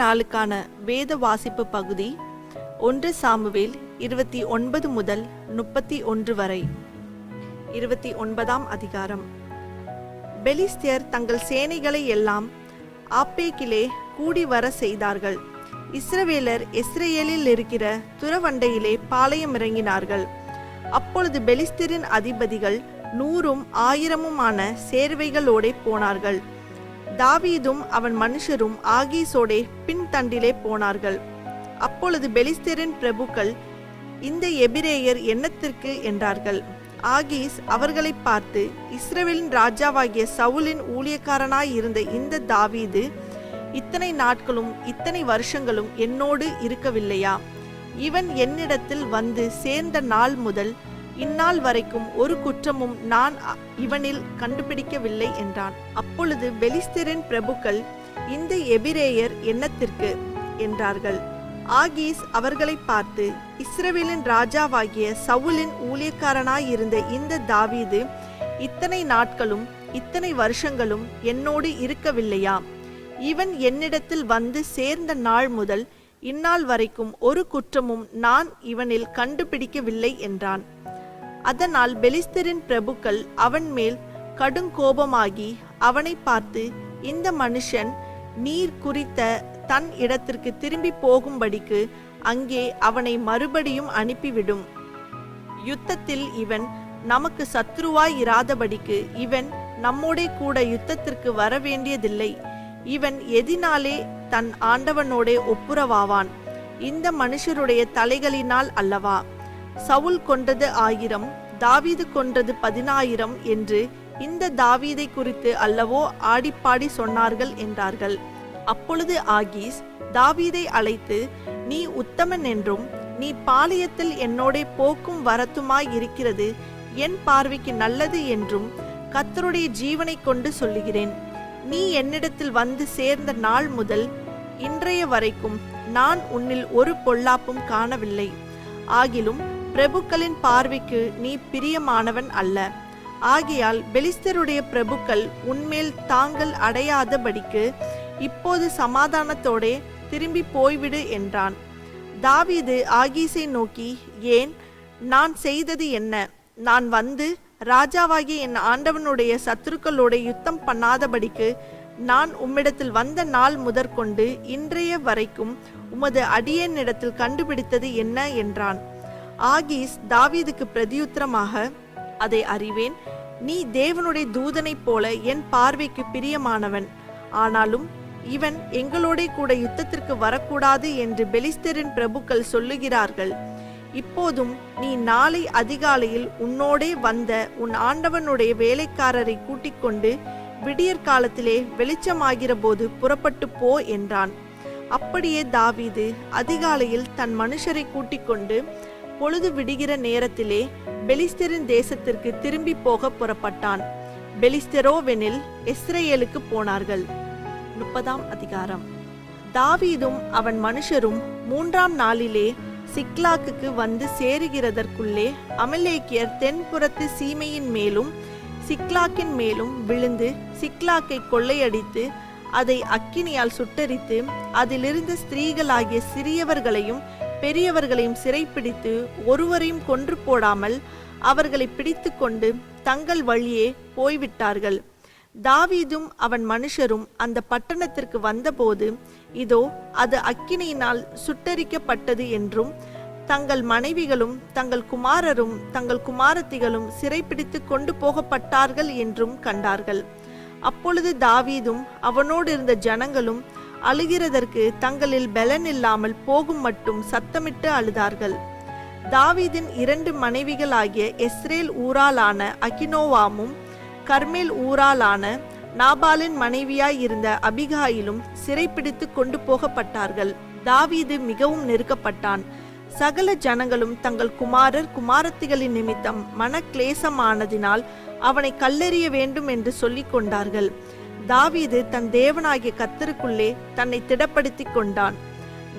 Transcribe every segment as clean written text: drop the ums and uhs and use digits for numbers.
நாளுக்கான வேத வாசிப்பு பகுதி 1 சாமுவேல் 29 முதல் 31 வரை. 29ஆம் அதிகாரம். பெலிஸ்தியர் தங்கள் சேனைகளை எல்லாம் ஆப்பேக்கிலே கூடி வர செய்தார்கள். இஸ்ரவேலர் எஸ்ரேலில் இருக்கிற துறவண்டையிலே பாளையம் இறங்கினார்கள். அப்பொழுது பெலிஸ்தரின் அதிபதிகள் 100ம் 1000மான சேர்வைகளோடே போனார்கள். தாவீதும் அவன் மனுஷரும் ஆகீஸோடே பின்தண்டிலே போனார்கள். அப்பொழுது பெலிஸ்தரின் பிரபுக்கள், இந்த எபிரேயர் என்னத்திற்கு என்றார்கள். ஆகீஸ் அவர்களை பார்த்து, இஸ்ரவேலின் ராஜாவாகிய சவுலின் ஊழியக்காரனாயிருந்த இந்த தாவீது இத்தனை நாட்களும் இத்தனை வருஷங்களும் என்னோடு இருக்கவில்லையா? இவன் என்னிடத்தில் வந்து சேர்ந்த நாள் முதல் இந்நாள் வரைக்கும் ஒரு குற்றமும் நான் இவனில் கண்டுபிடிக்கவில்லை என்றான். அப்பொழுது பெலிஸ்தரின் பிரபுக்கள், இந்த எபிரேயர் என்னத்திற்கு என்றார்கள். ஆகீஸ் அவர்களை பார்த்து, இஸ்ரவேலின் ராஜாவாகிய சவுலின் ஊழியக்காரனாயிருந்த இந்த தாவீது இத்தனை நாட்களும் இத்தனை வருஷங்களும் என்னோடு இருக்கவில்லையா? இவன் என்னிடத்தில் வந்து சேர்ந்த நாள் முதல் இந்நாள் வரைக்கும் ஒரு குற்றமும் நான் இவனில் கண்டுபிடிக்கவில்லை என்றான். அதனால் பெலிஸ்தரின் பிரபுக்கள் அவன் மேல் கடுங்கோபமாகி அவனை பார்த்து, இந்த மனுஷன் நீர் குறித்த தன் இடத்திற்கு திரும்பி போகும்படிக்கு அங்கே அவனை மறுபடியும் அனுப்பிவிடும். யுத்தத்தில் இவன் நமக்கு சத்ருவாய் இராதபடிக்கு இவன் நம்மோடே கூட யுத்தத்திற்கு வர வேண்டியதில்லை. இவன் எதினாலே தன் ஆண்டவனோடே ஒப்புரவாவான்? இந்த மனுஷருடைய தலைகளினால் அல்லவா? சவுல் கொன்றது 1000, தாவீது கொன்றது 10000 என்று இந்த தாவீதை குறித்து அல்லவோ ஆடிப்பாடி சொன்னார்கள் என்றார்கள். அப்பொழுது ஆகீஸ் தாவீதை அழைத்து, நீ உத்தமன் என்றும் நீ பாளையத்தில் என்னோடே போக்கும் வரத்துமாய் இருக்கிறது என் பார்வைக்கு நல்லது என்றும் கர்த்தருடைய ஜீவனை கொண்டு சொல்லுகிறேன். நீ என்னிடத்தில் வந்து சேர்ந்த நாள் முதல் இன்றைய வரைக்கும் நான் உன்னில் ஒரு பொல்லாப்பும் காணவில்லை. ஆகிலும் பிரபுக்களின் பார்வைக்கு நீ பிரியமானவன் அல்ல. ஆகையால் பெலிஸ்தருடைய பிரபுக்கள் உன்மேல் தாங்கள் அடையாதபடிக்கு இப்போது சமாதானத்தோடே திரும்பி போய்விடு என்றான். தாவீது ஆகீஸை நோக்கி, ஏன்? நான் செய்தது என்ன? நான் வந்து ராஜாவாகிய என் ஆண்டவனுடைய சத்துருக்களோட யுத்தம் பண்ணாதபடிக்கு நான் உம்மிடத்தில் வந்த நாள் முதற்கொண்டு இன்றைய வரைக்கும் உமது அடியேனிடத்தில் கண்டுபிடித்தது என்ன என்றான். ஆகீஸ் தாவீதுக்கு பிரதியுத்தரமாக, அதை அறிவேன். நீ தேவனுடைய தூதனைப் போல என் பார்வைக்கு பிரியமானவன். ஆனாலும் இவன் எங்களோட கூட யுத்தத்திற்கு வரக்கூடாது என்று பெலிஸ்தரின் பிரபுக்கள் சொல்லுகிறார்கள். இப்போதும் நீ நாளை அதிகாலையில் உன்னோடே வந்த உன் ஆண்டவனுடைய வேலைக்காரரை கூட்டிக் கொண்டு விடியற் காலத்திலே வெளிச்சமாகிற போது புறப்பட்டு போ என்றான். அப்படியே தாவீது அதிகாலையில் தன் மனுஷரை கூட்டிக் கொண்டு பொழுது விடுகிற நேரத்திலே பெலிஸ்தரின் தேசத்திற்கு திரும்பி போக புறப்பட்டான். பெலிஸ்தரோவெனில் எஸ்ரேலுக்கு போனார்கள். 30ஆம் அதிகாரம். தாவீதும் அவன் மனுஷரும் 3ஆம் நாளிலே சிக்லாக்குக்கு வந்து சேருகிறதற்குள்ளே அமலேக்கியர் தென்புறத்து சீமையின் மேலும் சிக்லாக்கின் மேலும் விழுந்து சிக்லாக்கை கொள்ளையடித்து அதை அக்கினியால் சுட்டரித்து அதிலிருந்த ஸ்திரீகளாகிய சிறியவர்களையும் பெரியவர்களையும் சிறைப்பிடித்து ஒருவரையும் கொன்று போடாமல் அவர்களை பிடித்து கொண்டு தங்கள் வழியே போய்விட்டார்கள். தாவீதும் அவன் மனுஷரும் அந்த பட்டணத்திற்கு வந்தபோது, இதோ அது அக்கினியினால் சுட்டரிக்கப்பட்டது என்றும் தங்கள் மனைவிகளும் தங்கள் குமாரரும் தங்கள் குமாரத்திகளும் சிறைப்பிடித்து கொண்டு போகப்பட்டார்கள் என்றும் கண்டார்கள். அப்பொழுது தாவீதும் அவனோடு இருந்த ஜனங்களும் அழுகிறதற்கு தங்களில் பலன் இல்லாமல் போகும் மட்டும் சத்தமிட்டு அழுதார்கள். தாவீதின் 2 மனைவிகளாகிய எஸ்ரேல் ஊராளான அகினோவாமும் கர்மேல் ஊராளான நாபாலின் மனைவியாய் இருந்த அபிகாயிலும் சிறைப்பிடித்து கொண்டு போகப்பட்டார்கள். தாவீது மிகவும் நெருக்கப்பட்டான். சகல ஜனங்களும் தங்கள் குமாரர் குமாரத்திகளின் நிமித்தம் மனக்லேசமானதினால் அவனை கல்லெறிய வேண்டும் என்று சொல்லிக் கொண்டார்கள். தாவீது தன் தேவனாகிய கர்த்தருக்குள்ளே தன்னை திடப்படுத்தி கொண்டான்.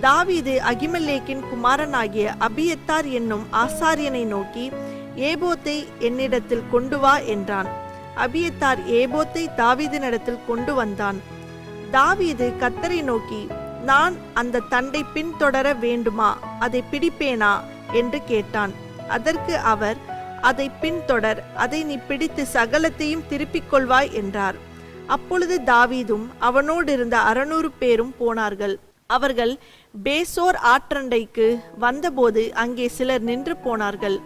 தாவீது அகிமெலேக்கின் குமாரனாகிய அபியத்தார் என்னும் ஆசாரியனை நோக்கி, ஏபோத்தை என்னிடத்தில் கொண்டு வா என்றான். அபியத்தார் ஏபோத்தை தாவீதினிடத்தில் கொண்டு வந்தான். தாவீது கர்த்தரை நோக்கி, நான் அந்த தண்டை பின்தொடர வேண்டுமா, அதை பிடிப்பேனா என்று கேட்டான். அதற்கு அவர், அதை பின்தொடர், அதை நீ பிடித்து சகலத்தையும் திருப்பிக் கொள்வாய் என்றார். அப்பொழுது தாவீதும் அவனோடு இருந்த 600 பேரும் போனார்கள். அவர்கள் பேசோர் ஆற்றண்டைக்கு வந்தபோது அங்கே சிலர் நின்று போனார்கள்.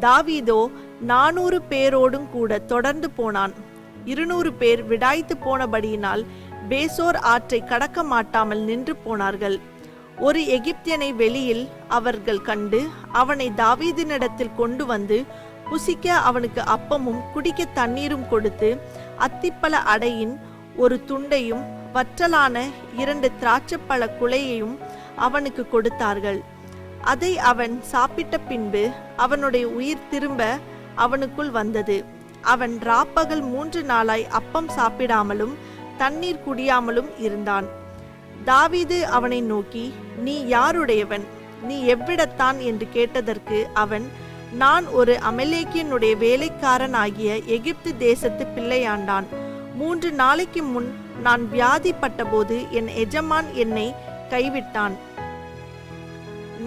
தாவீதோ 400 பேரோடும் கூட தொடர்ந்து போனான். 200 பேர் விடாய்த்து போனபடியினால் பேசோர் ஆற்றை கடக்க மாட்டாமல் நின்று போனார்கள். ஒரு எகிப்தியனை வெளியில் அவர்கள் கண்டு அவனை தாவீதினிடத்தில் கொண்டு வந்து புசிக்க அவனுக்கு அப்பமும் குடிக்க தண்ணீரும் கொடுத்து அத்திப்பழ அடையின் ஒரு துண்டையும் வற்றலான 2 திராட்சைப்பழ குலையையும் அவனுக்கு கொடுத்தார்கள். அதை அவன் சாப்பிட்ட பின்பு அவனுடைய உயிர் திரும்ப அவனுக்குள் வந்தது. அவன் ராப்பகல் 3 நாளாய் அப்பம் சாப்பிடாமலும் தண்ணீர் குடியாமலும் இருந்தான். தாவீது அவனை நோக்கி, நீ யாருடையவன், நீ எவ்விடத்தான் என்று கேட்டதற்கு அவன், நான் ஒரு அமலேக்கியனுடைய வேலைக்காரன் ஆகிய எகிப்து தேசத்து பிள்ளையாண்டான். 3 நாளைக்கு முன் நான் வியாதிப்பட்ட போது என் எஜமான் என்னை கைவிட்டான்.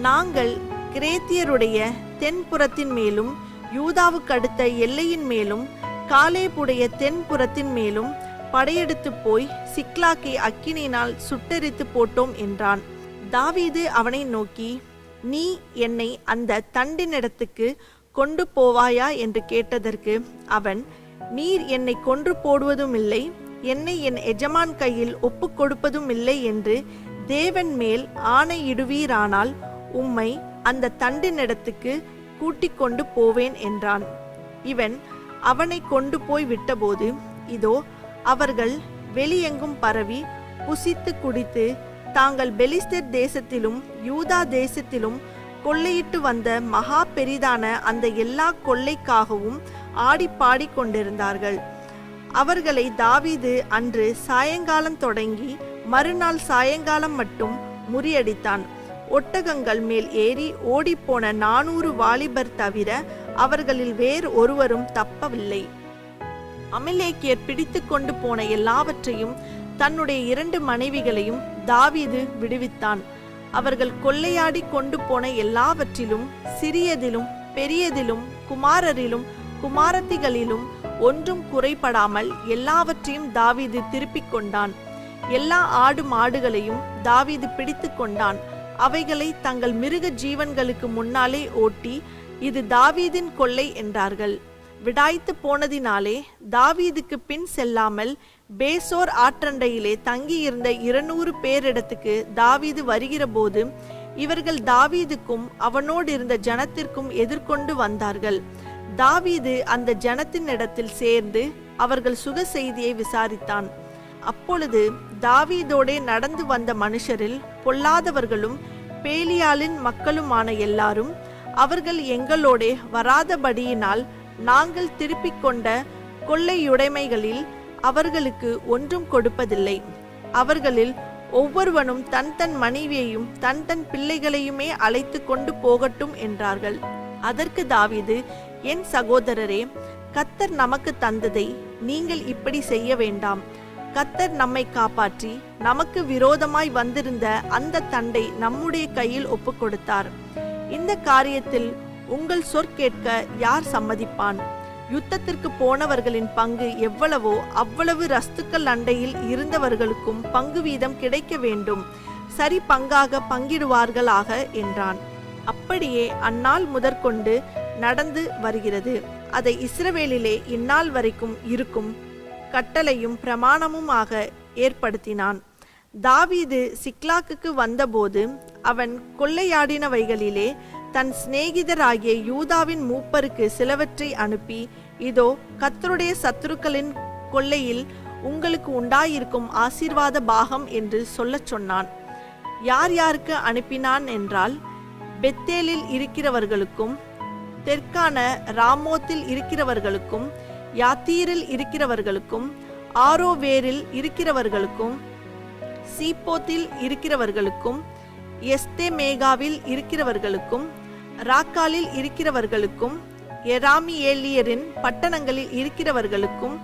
நாங்கள் கிரேத்தியருடைய தென்புறத்தின் மேலும் யூதாவுக்கு அடுத்த எல்லையின் மேலும் காலேபுடைய தென்புறத்தின் மேலும் படையெடுத்து போய் சிக்லாக்கை அக்கினியினால் சுட்டெரித்து போட்டோம் என்றான். தாவீது அவனை நோக்கி, நீ என்னை அந்த தண்டினிடத்துக்கு கொண்டு போவாயா என்று கேட்டதற்கு அவன், நீர் என்னை கொன்று போடுவதும் இல்லை, என்னை என் எஜமான் கையில் ஒப்பு கொடுப்பதும் இல்லை என்று தேவன் மேல் ஆணையிடுவீரானால் உம்மை அந்த தண்டினிடத்துக்கு கூட்டிக் கொண்டு போவேன் என்றான். இவன் அவனை கொண்டு போய் விட்டபோது இதோ அவர்கள் வெளியெங்கும் பரவி புசித்து குடித்து தாங்கள் பெலிஸ்தர் தேசத்திலும் யூதா தேசத்திலும் கொள்ளையிட்டு வந்த மகா பெரிதான அந்த எல்லா கொள்ளைக்காகவும் ஆடி பாடி கொண்டிருந்தார்கள். அவர்களை தாவீது அன்று சாயங்காலம் தொடங்கி மறுநாள் சாயங்காலம் மட்டும் முறியடித்தான். ஒட்டகங்கள் மேல் ஏறி ஓடிப்போன 400 வாலிபர் தவிர அவர்களில் வேறு ஒருவரும் தப்பவில்லை. அமலேக்கியர் பிடித்து கொண்டு போன எல்லாவற்றையும் தன்னுடைய 2 மனைவிகளையும் தாவீது விடுவித்தான். அவர்கள் கொள்ளையாடி கொண்டு போன எல்லாவற்றிலும் சிறியதிலும் பெரியதிலும் குமாரரிலும் குமாரத்திகளிலும் ஒன்றும் குறைபடாமல் எல்லாவற்றையும் தாவீது திருப்பிக் கொண்டான். எல்லா ஆடு மாடுகளையும் தாவீது பிடித்து கொண்டான். அவைகளை தங்கள் மிருக ஜீவன்களுக்கு முன்னாலே ஓட்டி, இது தாவீதின் கொள்ளை என்றார்கள். விடாய்த்து போனதினாலே தாவீதுக்கு பின் செல்லாமல் பேசோர் ஆற்றண்டையிலே தங்கியிருந்த 200 பேரிடத்துக்கு தாவீது வருகிற போது இவர்கள் தாவீதுக்கும் அவனோடு இருந்த ஜனத்திற்கும் எதிர்கொண்டு வந்தார்கள். தாவீது அந்த ஜனத்தின் இடத்தில் சேர்ந்து அவர்கள் சுக செய்தியை விசாரித்தான். அப்பொழுது தாவீதோடே நடந்து வந்த மனுஷரில் பொல்லாதவர்களும் பேலியாளின் மக்களுமான எல்லாரும், அவர்கள் எங்களோடே வராதபடியினால் நாங்கள் திருப்பிக் கொண்ட கொள்ளையுடைமைகளில் அவர்களுக்கு ஒன்றும் கொடுப்பதில்லை. அவர்களில் ஒவ்வொருவனும் தன் தன் மனைவியையும் தன் தன் பிள்ளைகளையுமே அழைத்து கொண்டு போகட்டும் என்றார்கள். அதற்கு தாவீது, என் சகோதரரே, கர்த்தர் நமக்கு தந்ததை நீங்கள் இப்படி செய்ய வேண்டாம். கர்த்தர் நம்மை காப்பாற்றி நமக்கு விரோதமாய் வந்திருந்த அந்த தண்டை நம்முடைய கையில் ஒப்பு கொடுத்தார். இந்த காரியத்தில் உங்கள் சொற்கேட்க யார் சம்மதிப்பான்? யுத்தத்திற்கு போனவர்களின் பங்கு எவ்வளவோ அவ்வளவு ரஸ்துக்கள் அண்டையில் இருந்தவர்களுக்கும் பங்கு வீதம் கிடைக்க வேண்டும். சரி பங்காக பங்கிடுவார்களாக என்றான். அப்படியே அந்நாள் முதற்கொண்டு நடந்து வருகிறது. அதை இஸ்ரவேலிலே இந்நாள் வரைக்கும் இருக்கும் கட்டளையும் பிரமாணமுமாக ஏற்படுத்தினான். தாவீது சிக்லாக்குக்கு வந்தபோது அவன் கொள்ளையாடினவைகளிலே தன் சிநேகிதராகிய யூதாவின் மூப்பருக்கு சிலவற்றை அனுப்பி, இதோ கர்த்தருடைய சத்துருக்களின் கொள்ளையில் உங்களுக்கு உண்டாயிருக்கும் ஆசீர்வாத பாகம் என்று சொல்லச் சொன்னான். யார் யாருக்கு அனுப்பினான் என்றால், பெத்தேலில் இருக்கிறவர்களுக்கும் தெற்கான ராமோத்தில் இருக்கிறவர்களுக்கும் யாத்தீரில் இருக்கிறவர்களுக்கும் ஆரோவேரில் இருக்கிறவர்களுக்கும் சீப்போத்தில் இருக்கிறவர்களுக்கும் எஸ்தேமேகாவில் இருக்கிறவர்களுக்கும் ராக்காலில் இருக்கிறவர்களுக்கும் எராமியேலியரின் பட்டணங்களில் இருக்கிறவர்களுக்கும்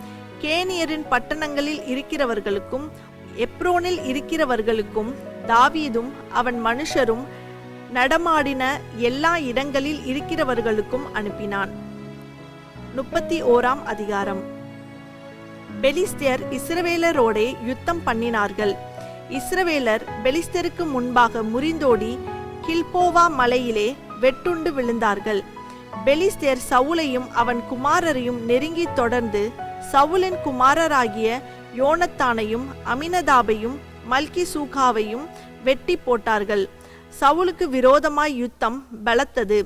கேனியரின் பட்டணங்களில் இருக்கிறவர்களுக்கும் எப்ரோனில் இருக்கிறவர்களுக்கும் தாவீதும் அவன் மனுஷரும் நடமாடின எல்லா இடங்களில் இருக்கிறவர்களுக்கும் அனுப்பினான். 31 அதிகாரம். பெலிஸ்தியர் இஸ்ரவேலரோடே யுத்தம் பண்ணினார்கள். இஸ்ரவேலர் பெலிஸ்தருக்கு முன்பாக முறிந்தோடி கில்போவா மலையிலே வெட்டுண்டு விழுந்தார்கள். பெலிஸ்தேர் சவுலையும் அவன் குமாரரையும் நெருங்கி தொடர்ந்து சவுலின் குமாரராகிய யோனத்தானையும் அமினதாபையும் மல்கிசூகாவையும் வெட்டி போட்டார்கள். சவுலுக்கு விரோதமாய் யுத்தம் பலத்தது.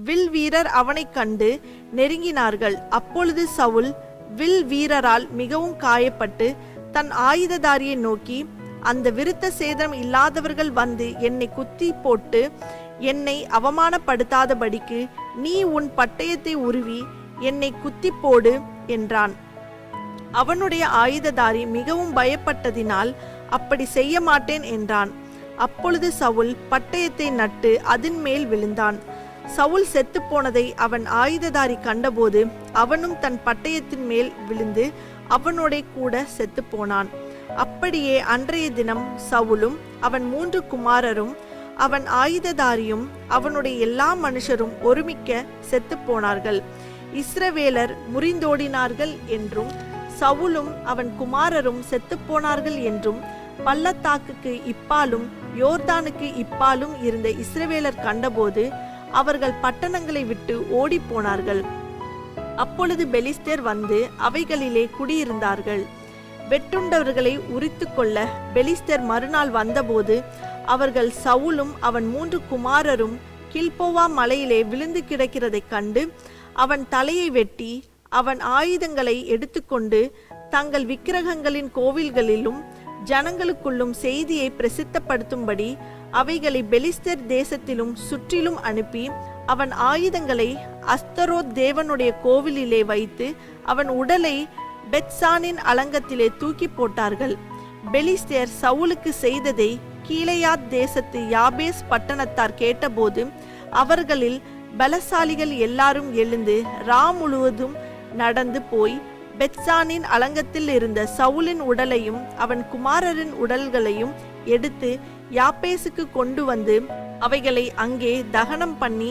வில் வீரர் அவனை கண்டு நெருங்கினார்கள். அப்பொழுது சவுல் வில் வீரரால் மிகவும் காயப்பட்டு தன் ஆயுததாரியை நோக்கி, அந்த விருத்த சேதம் இல்லாதவர்கள் வந்து என்னை குத்தி போட்டு என்னை அவமானப்படுத்தாதபடிக்கு நீ உன் பட்டயத்தை உருவி என்னை குத்தி போடு என்றான். அவனுடைய ஆயுததாரி மிகவும் பயப்பட்டதினால் அப்படி செய்ய மாட்டேன் என்றான். அப்பொழுது சவுல் பட்டயத்தை நட்டு அதன் மேல் விழுந்தான். சவுல் செத்து போனதை அவன் ஆயுததாரி கண்டபோது அவனும் தன் பட்டயத்தின் மேல் விழுந்து அவனோட கூட செத்து போனான். அப்படியே அன்றைய தினம் சவுலும் அவன் 3 குமாரரும் அவன் ஆயுததாரியும் அவனுடைய எல்லா மனுஷரும் ஒருமிக்க செத்து போனார்கள். இஸ்ரவேலர் முறிந்தோடினார்கள் என்றும் சவுலும் அவன் குமாரரும் செத்து போனார்கள் என்றும் பள்ளத்தாக்குக்கு இப்பாலும் யோர்தானுக்கு இப்பாலும் இருந்த இஸ்ரவேலர் கண்டபோது அவர்கள் பட்டணங்களை விட்டு ஓடி போனார்கள். அப்பொழுது பெலிஸ்தர் வந்து அவைகளிலே குடியிருந்தார்கள். வெட்டுண்டவர்களை உரித்து கொள்ள பெலிஸ்தர் மறுநாள் வந்தபோது அவர்கள் சவுலும் அவன் 3 குமாரரும் கில்போவா மலையிலே விழுந்து கிடக்கிறதைக் கண்டு அவன் தலையை வெட்டி அவன் ஆயுதங்களை எடுத்துக்கொண்டு தங்கள் விக்கிரகங்களின் கோவில்களிலும் ஜனங்களுக்குள்ளும் செய்தியை பிரசித்தப்படுத்தும்படி அவைகளை பெலிஸ்தர் தேசத்திலும் சுற்றிலும் அனுப்பி அவன் ஆயுதங்களை அஸ்தரோத் தேவனுடைய கோவிலிலே வைத்து அவன் உடலை பெத்சானின் அலங்கத்திலே தூக்கி போட்டார்கள். பெலிஸ்தர் சவுலுக்கு செய்ததை கீலேயாத் தேசத்து யாபேஸ் பட்டணத்தார் கேட்டபோது அவர்களில் பலசாலிகள் எல்லாரும் எழுந்து முழுவதும் நடந்து போய் பெத்சானின் அலங்கத்தில் இருந்த சவுலின் உடலையும் அவன் குமாரரின் உடல்களையும் எடுத்து யாபேசுக்கு கொண்டு வந்து அவைகளை அங்கே தகனம் பண்ணி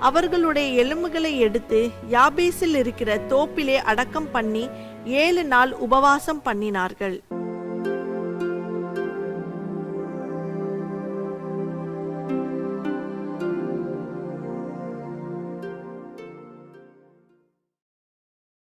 அவர்களுடைய எலும்புகளை எடுத்து யாபேசில் இருக்கிற தோப்பிலே அடக்கம் பண்ணி 7 நாள் உபவாசம் பண்ணினார்கள்.